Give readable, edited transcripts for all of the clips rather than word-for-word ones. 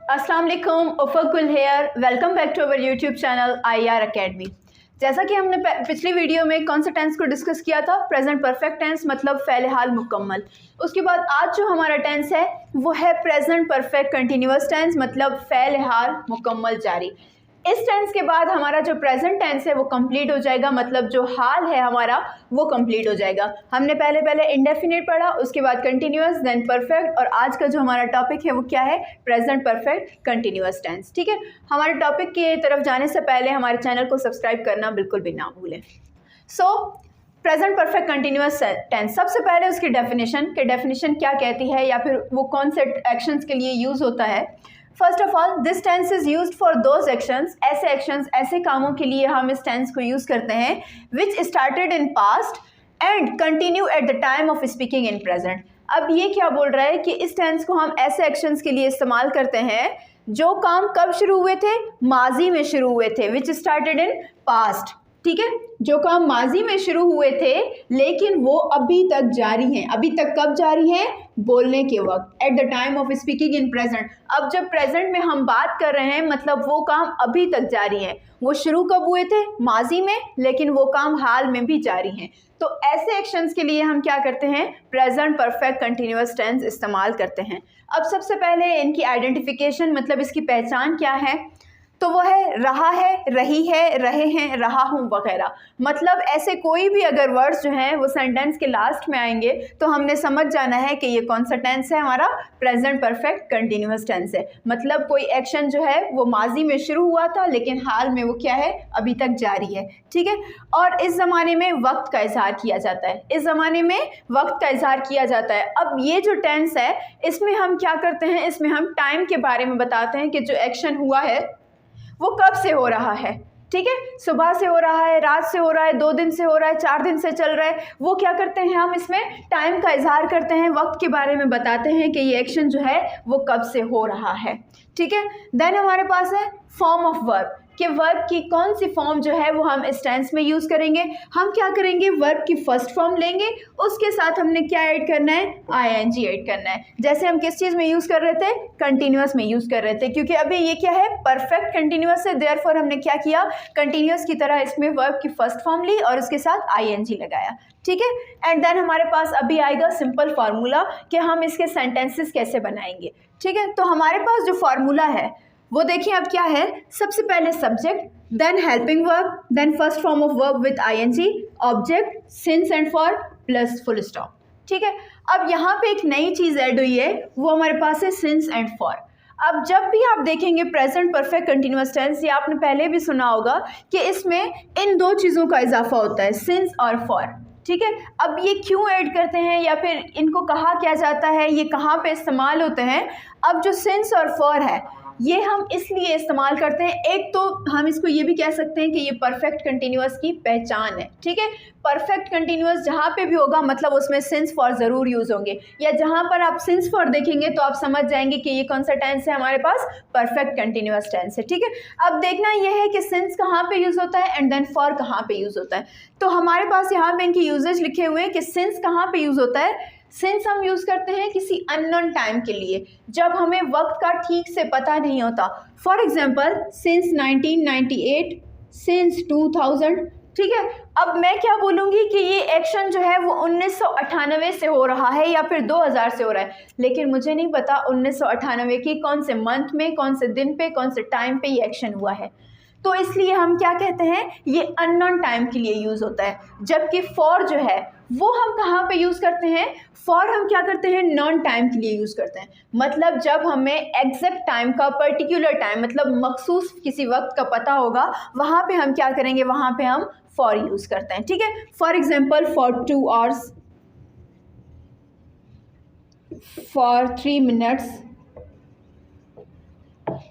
अस्सलाम वालेकुम, उफकुल here. Welcome back to our YouTube channel IR academy. जैसा कि हमने पिछली वीडियो में कौन सा टेंस को डिस्कस किया था, प्रेजेंट परफेक्ट टेंस मतलब फ़ेल हाल मुकम्मल। उसके बाद आज जो हमारा टेंस है वो है प्रेजेंट परफेक्ट कंटिन्यूस टेंस मतलब फ़ेल हाल मुकम्मल जारी। इस टेंस के बाद हमारा जो प्रेजेंट टेंस है वो कंप्लीट हो जाएगा, मतलब जो हाल है हमारा वो कंप्लीट हो जाएगा। हमने पहले इंडेफिनिट पढ़ा, उसके बाद कंटिन्यूस, देन परफेक्ट, और आज का जो हमारा टॉपिक है वो क्या है, प्रेजेंट परफेक्ट कंटिन्यूस टेंस। ठीक है, हमारे टॉपिक की तरफ जाने से पहले हमारे चैनल को सब्सक्राइब करना बिल्कुल भी ना भूलें। प्रेजेंट परफेक्ट कंटिन्यूस टेंस, सबसे पहले उसकी डेफिनेशन क्या कहती है या फिर वो कौन से एक्शंस के लिए यूज़ होता है। First of all, this tense is used for those actions, ऐसे कामों के लिए हम इस टेंस को यूज़ करते हैं which started in past and continue at the time of speaking in present. अब ये क्या बोल रहा है कि इस टेंस को हम ऐसे एक्शंस के लिए इस्तेमाल करते हैं जो काम कब शुरू हुए थे, माजी में शुरू हुए थे, विच स्टार्टेड इन पास्ट। ठीक है, जो काम माजी में शुरू हुए थे लेकिन वो अभी तक जारी हैं। अभी तक कब जारी हैं, बोलने के वक्त, at the time of speaking in present. अब जब प्रेजेंट में हम बात कर रहे हैं मतलब वो काम अभी तक जारी हैं। वो शुरू कब हुए थे, माजी में, लेकिन वो काम हाल में भी जारी हैं। तो ऐसे एक्शंस के लिए हम क्या करते हैं, प्रेजेंट परफेक्ट कंटिन्यूस टेंस इस्तेमाल करते हैं। अब सबसे पहले इनकी आइडेंटिफिकेशन मतलब इसकी पहचान क्या है, तो वो है रहा है, रही है, रहे हैं, रहा हूँ वगैरह। मतलब ऐसे कोई भी अगर वर्ड्स जो हैं वो सेंटेंस के लास्ट में आएंगे तो हमने समझ जाना है कि ये कौन सा टेंस है, हमारा प्रेजेंट परफेक्ट कंटिन्यूस टेंस है। मतलब कोई एक्शन जो है वो माजी में शुरू हुआ था लेकिन हाल में वो क्या है, अभी तक जारी है। ठीक है, और इस ज़माने में वक्त का इजहार किया जाता है, इस ज़माने में वक्त का इजहार किया जाता है। अब ये जो टेंस है इसमें हम क्या करते हैं, इसमें हम टाइम के बारे में बताते हैं कि जो एक्शन हुआ है वो कब से हो रहा है। ठीक है, सुबह से हो रहा है, रात से हो रहा है, 2 दिन से हो रहा है, 4 दिन से चल रहा है, वो क्या करते हैं, हम इसमें टाइम का इजहार करते हैं, वक्त के बारे में बताते हैं कि ये एक्शन जो है वो कब से हो रहा है। ठीक है, देन हमारे पास है फॉर्म ऑफ वर्ब, कि वर्ब की कौन सी फॉर्म जो है वो हम इस टेंस में यूज़ करेंगे। हम क्या करेंगे, वर्ब की फर्स्ट फॉर्म लेंगे, उसके साथ हमने क्या ऐड करना है, ING ऐड करना है। जैसे हम किस चीज़ में यूज़ कर रहे थे, कंटिन्यूस में यूज़ कर रहे थे, क्योंकि अभी ये क्या है, परफेक्ट कंटिन्यूस है, देयरफॉर हमने क्या किया, कंटिन्यूस की तरह इसमें वर्ब की फर्स्ट फॉर्म ली और उसके साथ ING लगाया। ठीक है, एंड देन हमारे पास अभी आएगा सिंपल फार्मूला कि हम इसके सेंटेंसेस कैसे बनाएंगे। ठीक है, तो हमारे पास जो फार्मूला है वो देखिए अब क्या है, सबसे पहले subject, then helping verb, then first form of verb with ING, object, since and for plus full stop. ठीक है, अब यहाँ पे एक नई चीज़ ऐड हुई है, वो हमारे पास है सिंस एंड फॉर। अब जब भी आप देखेंगे प्रेजेंट परफेक्ट कंटिन्यूस टेंस, ये आपने पहले भी सुना होगा कि इसमें इन 2 चीज़ों का इजाफा होता है, सिंस और फॉर। ठीक है, अब ये क्यों ऐड करते हैं या फिर इनको कहा क्या जाता है, ये कहाँ पे इस्तेमाल होते हैं। अब जो सिंस और फॉर है ये हम इसलिए इस्तेमाल करते हैं, एक तो हम इसको ये भी कह सकते हैं कि ये परफेक्ट कंटिन्यूस की पहचान है। ठीक है, परफेक्ट कंटिन्यूस जहाँ पे भी होगा मतलब उसमें सिंस फॉर ज़रूर यूज़ होंगे, या जहाँ पर आप सिंस फॉर देखेंगे तो आप समझ जाएंगे कि ये कौन सा टेंस है, हमारे पास परफेक्ट कंटिन्यूस टेंस है। ठीक है, अब देखना यह है कि सिंस कहाँ पे यूज़ होता है एंड देन फॉर कहाँ पे यूज़ होता है। तो हमारे पास यहाँ पे इनकी यूजेज लिखे हुए हैं कि सिंस कहाँ पे यूज़ होता है। सिंस हम यूज़ करते हैं किसी अननोन टाइम के लिए, जब हमें वक्त का ठीक से पता नहीं होता। For example since 1998, since 2000। ठीक है, अब मैं क्या बोलूँगी कि ये एक्शन जो है वो 1998 से हो रहा है या फिर 2000 से हो रहा है, लेकिन मुझे नहीं पता 1998 की कौन से मंथ में, कौन से दिन पे, कौन से टाइम पे ये एक्शन हुआ है। तो इसलिए हम क्या कहते हैं, ये अननोन टाइम के लिए यूज़ होता है। जबकि फॉर जो है वो हम कहाँ पे यूज़ करते हैं, फॉर हम क्या करते हैं, नॉन टाइम के लिए यूज़ करते हैं। मतलब जब हमें एग्जैक्ट टाइम का, पर्टिकुलर टाइम मतलब मखसूस किसी वक्त का पता होगा, वहाँ पे हम क्या करेंगे, वहाँ पे हम फॉर यूज़ करते हैं। ठीक है, for example for 2 hours, for 3 minutes।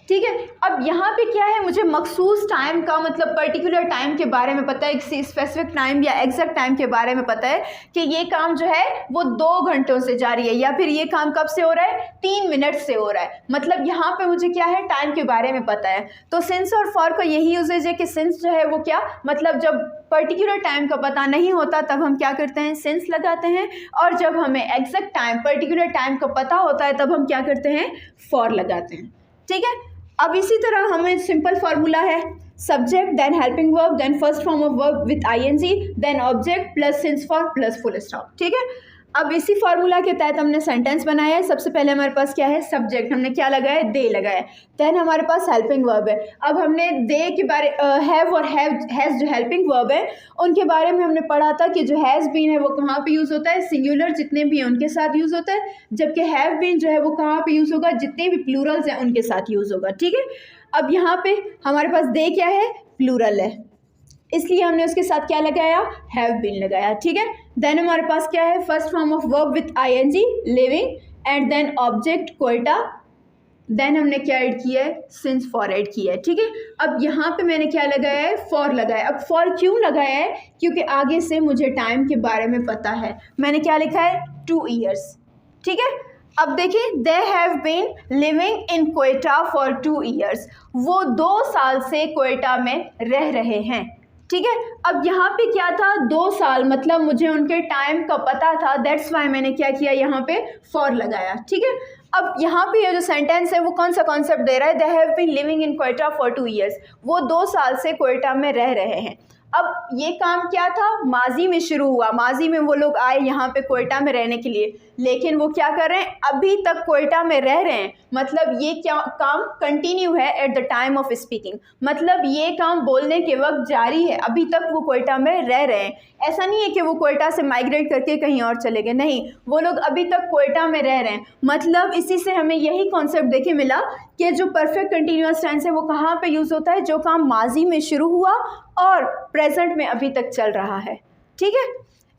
ठीक है, अब यहाँ पे क्या है, मुझे मखसूस टाइम का मतलब पर्टिकुलर टाइम के बारे में पता है, किसी स्पेसिफिक टाइम या एग्जैक्ट टाइम के बारे में पता है कि ये काम जो है वो 2 घंटों से जारी है, या फिर ये काम कब से हो रहा है, 3 मिनट से हो रहा है। मतलब यहाँ पे मुझे क्या है, टाइम के बारे में पता है। तो सिंस और फॉर का यही यूजेज है कि सिंस जो है वो क्या, मतलब जब पर्टिकुलर टाइम का पता नहीं होता तब हम क्या करते हैं, सिंस लगाते हैं, और जब हमें एग्जैक्ट टाइम, पर्टिकुलर टाइम का पता होता है तब हम क्या करते हैं, फॉर लगाते हैं। ठीक है। अब इसी तरह हमें सिंपल फार्मूला है, subject then helping verb then first form of verb with ING then object plus since for plus full stop. ठीक है। अब इसी फार्मूला के तहत हमने सेंटेंस बनाया है। सबसे पहले हमारे पास क्या है, सब्जेक्ट, हमने क्या लगाया, दे लगाया। देन हमारे पास हेल्पिंग वर्ब है। अब हमने दे के बारे हैव और हैज़ जो हेल्पिंग वर्ब है उनके बारे में हमने पढ़ा था कि जो हैज़ बीन है वो कहाँ पे यूज़ होता है, सिंगुलर जितने भी हैं उनके साथ यूज़ होता है, जबकि हैव बीन जो है वो कहाँ पे यूज़ होगा, जितने भी प्लूरल्स हैं उनके साथ यूज़ होगा। ठीक है। अब यहाँ पे हमारे पास दे क्या है, प्लूरल है, इसलिए हमने उसके साथ क्या लगाया, हैव बीन लगाया। ठीक है। देन हमारे पास क्या है, first form of verb with ING living and then object Quetta, then हमने क्या ऐड किया है, सिंस फॉर ऐड किया है। ठीक है। अब यहाँ पे मैंने क्या लगाया है, फॉर लगाया। अब फॉर क्यों लगाया है, क्योंकि आगे से मुझे टाइम के बारे में पता है। मैंने क्या लिखा है, 2 years। ठीक है। अब देखिए, they have been living in Quetta for 2 years, वो 2 साल से कोएटा में रह रहे हैं। ठीक है। अब यहाँ पे क्या था, 2 साल, मतलब मुझे उनके टाइम का पता था, दैट्स वाई मैंने क्या किया, यहाँ पे फॉर लगाया। ठीक है। अब यहाँ पे ये जो सेंटेंस है वो कौन सा कॉन्सेप्ट दे रहा है, they have been living in Quetta for 2 years, वो 2 साल से कोएटा में रह रहे हैं। अब ये काम क्या था, माजी में शुरू हुआ, माजी में वो लोग आए यहाँ पे कोएटा में रहने के लिए, लेकिन वो क्या कर रहे हैं, अभी तक कोएटा में रह रहे हैं, मतलब ये क्या काम कंटिन्यू है at the time of speaking, मतलब ये काम बोलने के वक्त जारी है, अभी तक वो कोएटा में रह रहे हैं। ऐसा नहीं है कि वो कोएटा से माइग्रेट करके कहीं और चले गए, नहीं, वो लोग अभी तक कोएटा में रह रहे हैं। मतलब इसी से हमें यही कॉन्सेप्ट देखे मिला कि जो परफेक्ट कंटिन्यूअस टेंस है वो कहाँ पे यूज़ होता है, जो काम माजी में शुरू हुआ और प्रेजेंट में अभी तक चल रहा है। ठीक है।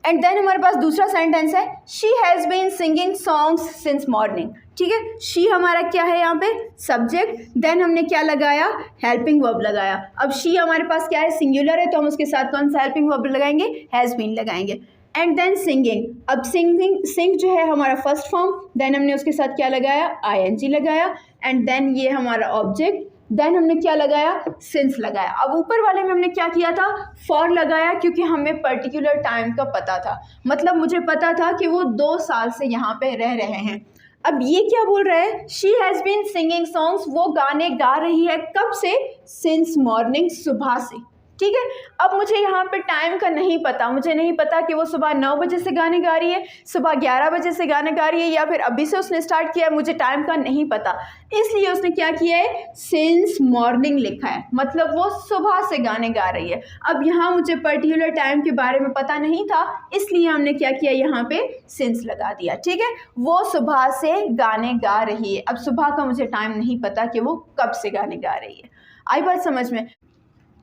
एंड देन हमारे पास दूसरा सेंटेंस है, she has been singing songs since morning. ठीक है। शी हमारा क्या है यहाँ पे, सब्जेक्ट, देन हमने क्या लगाया, हेल्पिंग वर्ब लगाया। अब शी हमारे पास क्या है, सिंगुलर है, तो हम उसके साथ कौन सा हेल्पिंग वर्ब लगाएंगे, हैज़ बीन लगाएंगे। एंड देन सिंगिंग, अब सिंग जो है हमारा फर्स्ट फॉर्म, देन हमने उसके साथ क्या लगाया, आईएनजी लगाया, एंड देन ये हमारा ऑब्जेक्ट, देन हमने क्या लगाया, सिंस लगाया। अब ऊपर वाले में हमने क्या किया था, फॉर लगाया, क्योंकि हमें पर्टिकुलर टाइम का पता था, मतलब मुझे पता था कि वो 2 साल से यहाँ पे रह रहे हैं। अब ये क्या बोल रहा है, she has been singing songs, वो गाने गा रही है, कब से, सिंस मॉर्निंग, सुबह से। ठीक है। अब मुझे यहाँ पे टाइम का नहीं पता, मुझे नहीं पता कि वो सुबह 9 बजे से गाने गा रही है, सुबह 11 बजे से गाने गा रही है, या फिर अभी से उसने स्टार्ट किया है, मुझे टाइम का नहीं पता, इसलिए उसने क्या किया है, सिंस मॉर्निंग लिखा है, मतलब वो सुबह से गाने गा रही है। अब यहाँ मुझे पर्टिकुलर टाइम के बारे में पता नहीं था, इसलिए हमने क्या किया, यहाँ पे सिंस लगा दिया। ठीक है। वो सुबह से गाने गा रही है, अब सुबह का मुझे टाइम नहीं पता कि वो कब से गाने गा रही है। आई बात समझ में।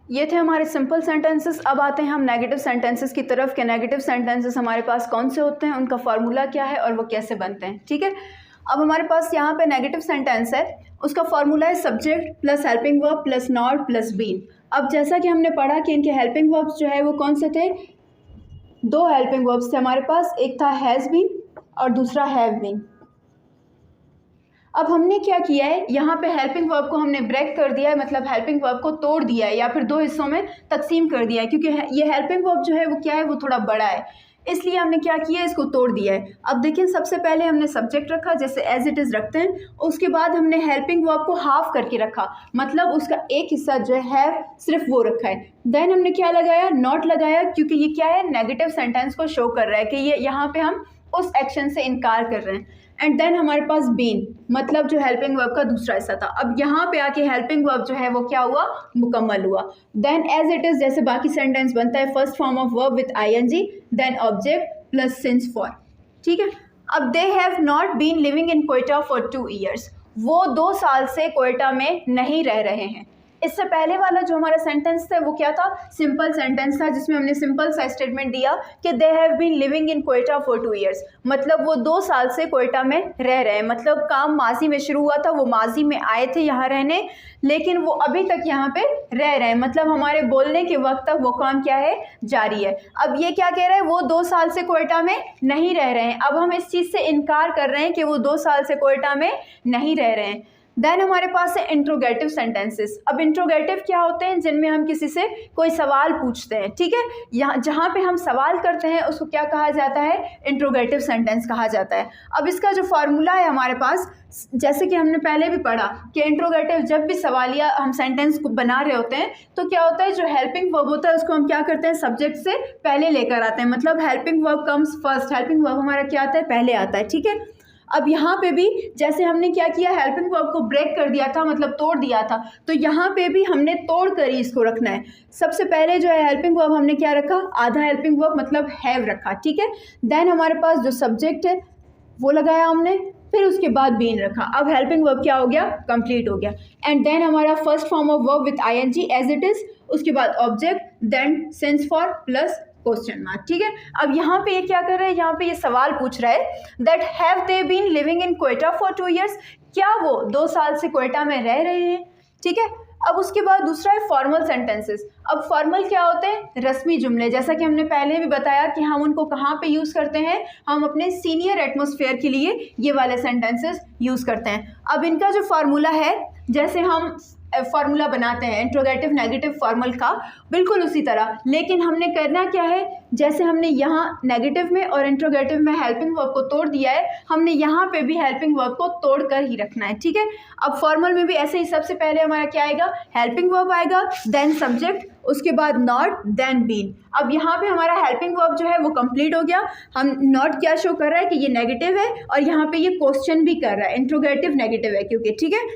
ये थे हमारे सिंपल सेंटेंसेस। अब आते हैं हम नेगेटिव सेंटेंसेस की तरफ कि नेगेटिव सेंटेंसेस हमारे पास कौन से होते हैं, उनका फार्मूला क्या है और वो कैसे बनते हैं। ठीक है। अब हमारे पास यहाँ पे नेगेटिव सेंटेंस है, उसका फार्मूला है subject plus helping verb plus not plus been. अब जैसा कि हमने पढ़ा कि इनके हेल्पिंग वर्ब्स जो है वो कौन से थे, 2 हेल्पिंग वर्ब्स थे हमारे पास, एक था हैज़ बीन और दूसरा हैव बीन। अब हमने क्या किया है, यहाँ पे हेल्पिंग वर्ब को हमने ब्रेक कर दिया है, मतलब हेल्पिंग वर्ब को तोड़ दिया है या फिर 2 हिस्सों में तकसीम कर दिया है, क्योंकि ये हेल्पिंग वर्ब जो है वो क्या है, वो थोड़ा बड़ा है, इसलिए हमने क्या किया है, इसको तोड़ दिया है। अब देखिए, सबसे पहले हमने सब्जेक्ट रखा, जैसे एज इट इज़ रखते हैं, उसके बाद हमने हेल्पिंग वर्ब को हाफ करके रखा, मतलब उसका एक हिस्सा जो है सिर्फ वो रखा है। देन हमने क्या लगाया, नॉट लगाया, क्योंकि ये क्या है, नेगेटिव सेंटेंस को शो कर रहा है कि ये यहाँ पे हम उस एक्शन से इनकार कर रहे हैं। एंड देन हमारे पास बीन, मतलब जो हेल्पिंग वर्ब का दूसरा हिस्सा था। अब यहाँ पे आके हेल्पिंग वर्ब जो है वो क्या हुआ, मुकम्मल हुआ। देन एज इट इज़ जैसे बाकी सेंटेंस बनता है, first form of verb with ING then object plus since for. ठीक है। अब they have not been living in Quetta for 2 years, वो 2 साल से कोएटा में नहीं रह रहे हैं। इससे पहले वाला जो हमारा सेंटेंस था वो क्या था, सिंपल सेंटेंस था, जिसमें हमने सिंपल सा स्टेटमेंट दिया कि they have been living in Quetta for 2 years, मतलब वो 2 साल से कोएटा में रह रहे हैं, मतलब काम माजी में शुरू हुआ था, वो माजी में आए थे यहाँ रहने, लेकिन वो अभी तक यहाँ पे रह रहे हैं, मतलब हमारे बोलने के वक्त तक वो काम क्या है, जारी है। अब ये क्या कह रहे हैं, वो 2 साल से कोएटा में नहीं रह रहे हैं। अब हम इस चीज़ से इनकार कर रहे हैं कि वो 2 साल से कोएटा में नहीं रह रहे हैं। देन हमारे पास है इंट्रोगेटिव सेंटेंसेस। अब इंट्रोगेटिव क्या होते हैं? जिनमें हम किसी से कोई सवाल पूछते हैं, ठीक है। यहाँ जहाँ पे हम सवाल करते हैं उसको क्या कहा जाता है? इंट्रोगेटिव सेंटेंस कहा जाता है। अब इसका जो फार्मूला है हमारे पास, जैसे कि हमने पहले भी पढ़ा कि इंट्रोगेटिव जब भी सवालिया हम सेंटेंस को बना रहे होते हैं तो क्या होता है, जो हेल्पिंग वर्ब होता है उसको हम क्या करते हैं? सब्जेक्ट से पहले लेकर आते हैं, मतलब helping verb comes first. Helping verb हमारा क्या आता है? पहले आता है, ठीक है। अब यहाँ पे भी जैसे हमने क्या किया, हेल्पिंग वर्ब को ब्रेक कर दिया था, मतलब तोड़ दिया था, तो यहाँ पे भी हमने तोड़ कर ही इसको रखना है। सबसे पहले जो है हेल्पिंग वर्ब हमने क्या रखा? आधा हेल्पिंग वर्ब मतलब हैव रखा, ठीक है। देन हमारे पास जो सब्जेक्ट है वो लगाया हमने, फिर उसके बाद बीन रखा। अब हेल्पिंग वर्ब क्या हो गया? कंप्लीट हो गया। एंड देन हमारा first form of verb with ING as it is, उसके बाद object, then since for plus question mark, ठीक है। अब यहाँ पे ये क्या कर रहे हैं? यहाँ पे ये सवाल पूछ रहा है that have they been living in Quetta for 2 years, क्या वो 2 साल से क्वेटा में रह रहे हैं, ठीक है। अब उसके बाद दूसरा है फॉर्मल सेंटेंसेस। अब फॉर्मल क्या होते हैं? रस्मी जुमले। जैसा कि हमने पहले भी बताया कि हम उनको कहाँ पे यूज़ करते हैं, हम अपने सीनियर एटमॉस्फेयर के लिए ये वाले सेंटेंसेस यूज़ करते हैं। अब इनका जो फार्मूला है, जैसे हम फार्मूला बनाते हैं इंट्रोगेटिव नेगेटिव फॉर्मल का, बिल्कुल उसी तरह, लेकिन हमने करना क्या है, जैसे हमने यहाँ नेगेटिव में और इंट्रोगेटिव में हेल्पिंग वर्ब को तोड़ दिया है, हमने यहाँ पे भी हेल्पिंग वर्ब को तोड़ कर ही रखना है, ठीक है। अब फॉर्मल में भी ऐसे ही, सबसे पहले हमारा क्या आएगा? हेल्पिंग वर्ब आएगा, देन सब्जेक्ट, उसके बाद नॉट, देन बीन। अब यहाँ पे हमारा हेल्पिंग वर्ब जो है वो कंप्लीट हो गया। हम नॉट क्या शो कर रहा है कि ये नेगेटिव है, और यहाँ पे ये क्वेश्चन भी कर रहा है, इंट्रोगेटिव नेगेटिव है क्योंकि, ठीक है।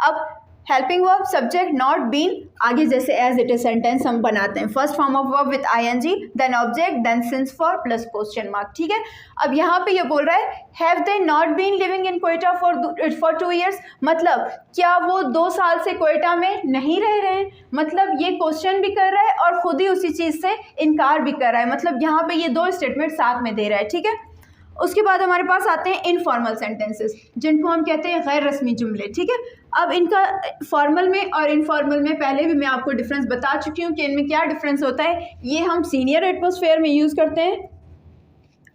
अब helping verb, subject, not, been, आगे जैसे एज इट इज सेंटेंस हम बनाते हैं। First form of verb with ING, then object, then since for plus question mark, ठीक है। अब यहाँ पे ये बोल रहा है have they not been living in Quetta for 2 years, मतलब क्या वो 2 साल से क्वेटा में नहीं रह रहे हैं। मतलब ये क्वेश्चन भी कर रहा है और खुद ही उसी चीज़ से इनकार भी कर रहा है, मतलब यहाँ पे ये 2 स्टेटमेंट साथ में दे रहा है, ठीक है। उसके बाद हमारे पास आते हैं इनफॉर्मल सेंटेंसेस, जिनको हम कहते हैं गैर रस्मी जुमले, ठीक है। अब इनका फॉर्मल में और इनफॉर्मल में पहले भी मैं आपको डिफरेंस बता चुकी हूँ कि इनमें क्या डिफरेंस होता है। ये हम सीनियर एटमॉस्फेयर में यूज़ करते हैं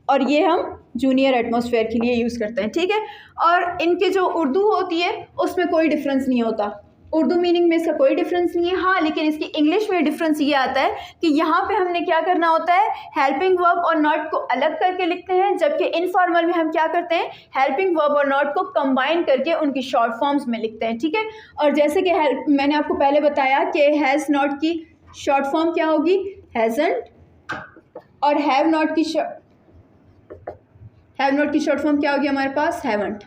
और ये हम जूनियर एटमॉस्फेयर के लिए यूज़ करते हैं, ठीक है। और इनके जो उर्दू होती है उसमें कोई डिफरेंस नहीं होता, उर्दू मीनिंग में इसका कोई डिफरेंस नहीं है। हाँ, लेकिन इसकी इंग्लिश में डिफरेंस ये आता है कि यहाँ पे हमने क्या करना होता है, हेल्पिंग वर्ब और नॉट को अलग करके लिखते हैं, जबकि इनफॉर्मल में हम क्या करते हैं, हेल्पिंग वर्ब और नॉट को कंबाइन करके उनकी शॉर्ट फॉर्म्स में लिखते हैं, ठीक है। और जैसे कि मैंने आपको पहले बताया कि हैज़ नॉट की शॉर्ट फॉर्म क्या होगी, हैज़न्ट, और हैव नॉट की शॉर्ट फॉर्म क्या होगी हमारे पास, हैवंट,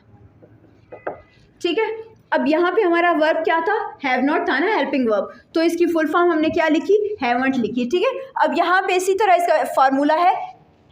ठीक है। अब यहाँ पे हमारा वर्ब क्या था, हैव नॉट था ना, हेल्पिंग वर्ब, तो इसकी फुल फॉर्म हमने क्या लिखी, हैवंट लिखी, ठीक है। अब यहाँ पे इसी तरह इसका फार्मूला है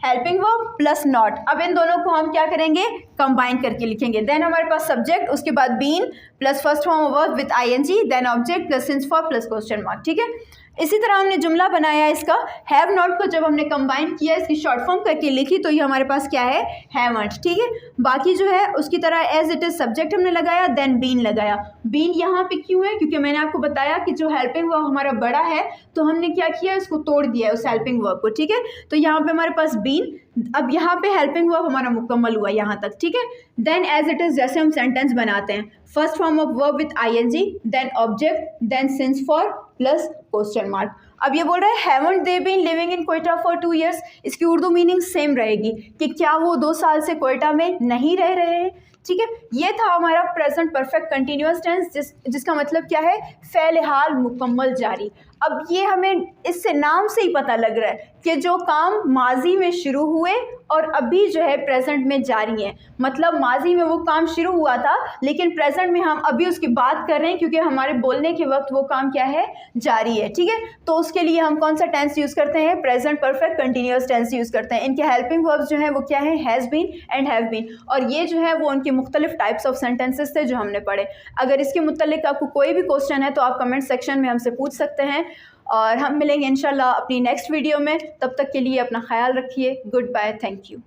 हेल्पिंग वर्ब प्लस नॉट। अब इन दोनों को हम क्या करेंगे, कंबाइन करके लिखेंगे। देन हमारे पास सब्जेक्ट, उसके बाद been plus first form of verb with ING, then object plus since for plus question mark, ठीक है। इसी तरह हमने जुमला बनाया इसका, हैव नॉट को जब हमने कंबाइन किया, इसकी शॉर्ट फॉर्म करके लिखी, तो ये हमारे पास क्या है, हैवंट, ठीक है। बाकी जो है उसकी तरह एज इट इज सब्जेक्ट हमने लगाया, देन बीन लगाया। बीन यहाँ पे क्यों है, क्योंकि मैंने आपको बताया कि जो हेल्पिंग वर्ब हमारा बड़ा है तो हमने क्या किया, इसको तोड़ दिया है उस हेल्पिंग वर्ब को, ठीक है। तो यहाँ पे हमारे पास बीन, अब यहाँ पे हेल्पिंग वर्ब हमारा मुकम्मल हुआ यहाँ तक, ठीक है। देन एज इट इज जैसे हम सेंटेंस बनाते हैं, first form of verb with ING, then object, then since for plus question mark. अब ये बोल रहा है haven't they been living in Quetta for 2 years, इसकी उर्दू मीनिंग सेम रहेगी कि क्या वो 2 साल से क्वेटा में नहीं रह रहे हैं, ठीक है। ये था हमारा प्रेजेंट परफेक्ट कंटिन्यूअस टेंस, जिसका मतलब क्या है, फ़ेल हाल मुकम्मल जारी। अब ये हमें इससे नाम से ही पता लग रहा है कि जो काम माजी में शुरू हुए और अभी जो है प्रेजेंट में जारी है, मतलब माजी में वो काम शुरू हुआ था लेकिन प्रेजेंट में हम अभी उसकी बात कर रहे हैं, क्योंकि हमारे बोलने के वक्त वो काम क्या है, जारी है, ठीक है। तो उसके लिए हम कौन सा टेंस यूज़ करते हैं, present perfect continuous tense use करते हैं। इनके हेल्पिंग वर्ब्स जो है वो क्या है, has been and have been, और ये जो है वो उनके मुख्तलिफ टाइप्स ऑफ सेंटेंसेस थे जो हमने पढ़े। अगर इसके मुतालिक आपको कोई भी क्वेश्चन है तो आप कमेंट सेक्शन में हमसे पूछ सकते हैं, और हम मिलेंगे इंशाल्लाह अपनी नेक्स्ट वीडियो में। तब तक के लिए अपना ख्याल रखिए। Goodbye, thank you.